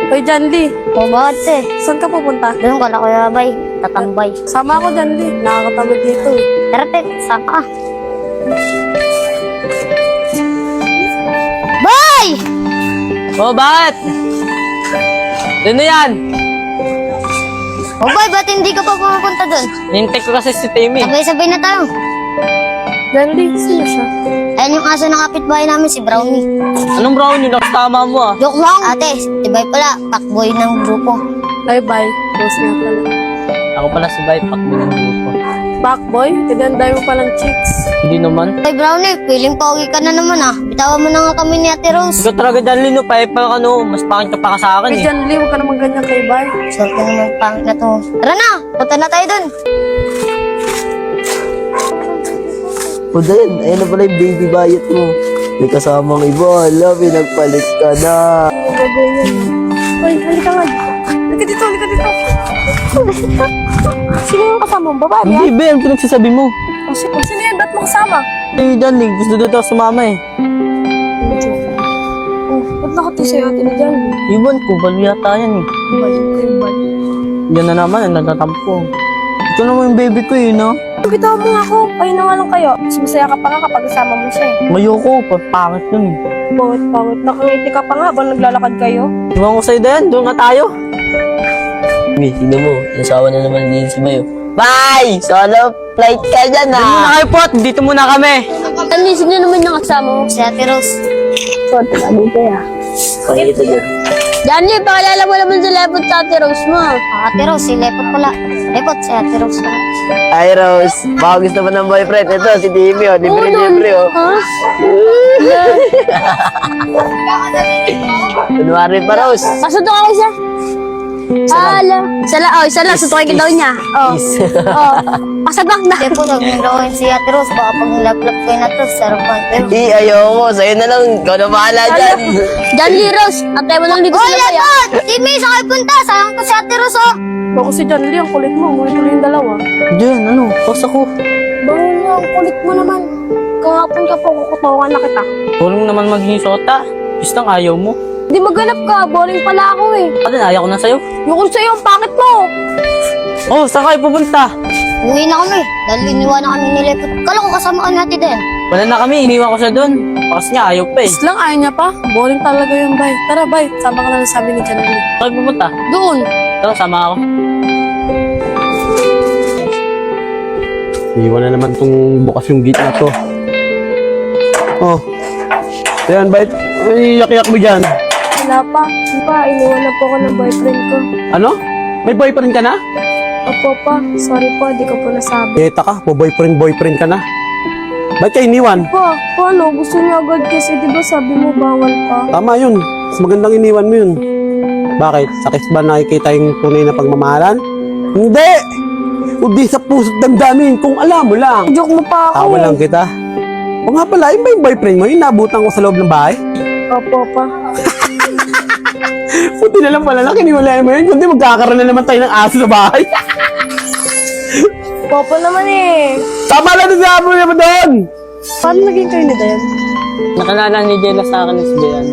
Hoy, Janly. O, bakit eh? Saan ka pupunta? Doon ka na Kuya Bay. Tatambay. Sama ako, Janly. Nakakatamad dito. Tara, te. Saan ka? Bay! Oh, bakit? Sino yan? O, Bay, ba't hindi ka pa pumunta doon? Hintay ko kasi si Timmy. Sabay-sabay na tayo. Janly, sino siya? Ayun yung aso ng kapitbahay namin, si Brownie. Anong brown yun? Nakatama mo ah. Joke lang. Ate, si Bay pala. Pakboy ng grupo. Bye-bye. Close nga pala. Ako pala si Vipak mo ng grupo. Backboy, tinanday mo palang chicks. Hindi naman. Ay, Brownie, feeling pogi ka na naman ah. Bitawan mo na nga kami ni Ate Rose. Ikaw talaga dyan, Lino. Pa ano, mas pangit ka pa ka sa akin Hoy, eh. Janly, huwag ka naman ganyan kay Bay. Sorry ka naman pangit na to. Tara na, punta na tayo doon. O din, ayun na pala yung baby bayot mo. May kasamang iba, hala, pinagpalit ka na. Hoy, halika nga. Halika dito, halika dito. Sino yung kasama mo? Babae Hindi, yan? Ben. Ano pinagsasabi mo? Sino yan? Ba't mo kasama? Eh, Janly. Gusto doon ako sumama eh. Oh, ba't nakati sa'yo ate ni Janly? Iwan ko. Balo yata yan eh. Balik kayo, balik. Yan na naman. Ang nagtatampo. Ito naman yung baby ko eh, no? Bitaw mo nga ako. Ayun na nga lang kayo. Mas masaya ka pa nga kapag kasama mo siya eh. Mayoko. Pangit yun eh. Pangit. Nakangiti ka pa nga ba naglalakad kayo? Iwan ko sa'yo din. Doon nga tayo. May, tingnan mo, nasawa na naman din si Bayo. Bye! Solo flight ka dyan Doon muna ah! kayo po. Dito muna kami. Alisin niyo naman yung kasama mo. Si Ate Rose. Sorry ka dito ya. Pakita dyan. Janly, pakilala mo naman si Lepot sa Ate Rose mo. Ate Rose, si Lepot pala. Lepot, si Ate Rose na. Hi Rose, baka gusto mo ng boyfriend. Ito, si Timmy oh, libre-libre oh. Ha? Kunwari pa Rose. Pasutok ako siya. Isa lang, sutukin daw niya. Pasabak na. Lepot, huwag mo gawin si Ate Rose. Baka pag nilaplap kayo na to, sarapan kayo. Ayaw mo, sa'yo na lang. Ikaw na bahala dyan. Janly Rose, antay mo lang dito sa labay. Oy, Lepot! Timmy, saan kayo punta? Sayang ko si Ate Rose oh. Bako si Janly, ang kulit mo. Muli tuloy yung dalawa. Diyan, ano? Pause ako. Bawal na, ang kulit mo naman. Kahapon ka pa, kukutawan na kita. Huwag mo naman maging sota. Just lang ayaw mo. Di maghanap ka, boring pala ako eh. Pati ayaw ko na sa'yo. Yung sa'yo, ang pangit mo. Oh, saan kayo pupunta? Uwi na kami. Dahil iniwanan kami ni Lepot. Kala ko kasama ka natin din. Wala na kami. Iniwan ko siya doon. Kasi niya ayaw pa eh. Is lang, ayaw niya pa. Boring talaga yung bay. Tara, bay. Sama ka na lang sabi ni Janly. Saan kayo pupunta? Doon. Tara, sama ako. Iwan na naman tong bukas yung gate na to. Oh. Ayan, bait. Ay, yak-yak mo dyan. Wala pa. Di pa, iniwan na po ako ng boyfriend ko. Ano? May boyfriend ka na? Opo pa. Sorry po, di ko po nasabi. Beta ka, boyfriend ka na. Ba't ka iniwan? Pa, paano? Gusto niya agad kasi di ba sabi mo bawal pa? Tama yun. Mas magandang iniwan mo yun. Bakit? Sa kiss ba nakikita yung tunay na pagmamahalan? Hindi! Hindi sa puso't damdamin kung alam mo lang. Joke mo pa ako Tawa eh. lang kita. O nga pala, yun ba yung boyfriend mo? Yung nabutan ko sa loob ng bahay? Opo pa. Puti na lang pala lang, kiniwalayan mo yun. Kundi magkakaroon na naman tayo ng aso sa bahay. Opo naman eh. Tama lang na sa naman doon! Paano naging kayo ni Dan? Nakalala ni Jella sa akin si Bian.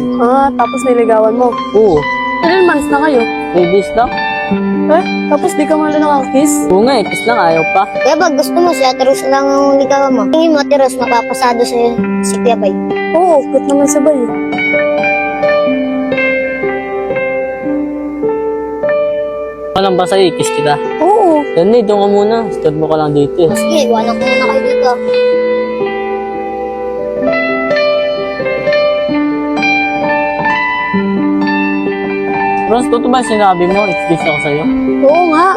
Tapos niligawan mo. Oo. Ilan months na kayo? Ladies lang? Tapos di ka mali nakakiss? Oo nga eh. Kiss lang ayaw pa. Kaya ba gusto mo si Ate Rose lang ang ligawan mo? Tingin mo Ate Rose, mapapasado sa'yo si Kuya Bay. Oo, cute naman sabay eh. Walang basa eh. Kiss kita. Oo. Yan eh. Doon ka muna. Stud mo ka lang dito eh. Sige, iwanan ko muna kayo dito. Rose, totoo ba sinabi mo? Kiss ako sa'yo? Oo nga.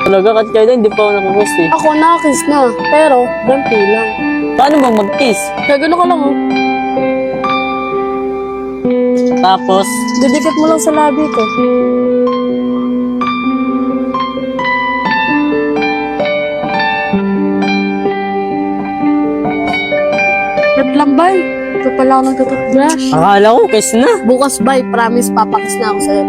Talaga, kat kailan hindi pa ako nakakiss eh. Ako nakakiss na. Pero, dampi lang. Paano bang mag-kiss? Kaya gano'n ka lang oh. Tapos, Didikit mo lang sa labi ko. Wait lang, bay. Ito pala ako nagtututbrush. akala ko kiss na. Bukas, bay. Promise, papakiss na ako sa'yo.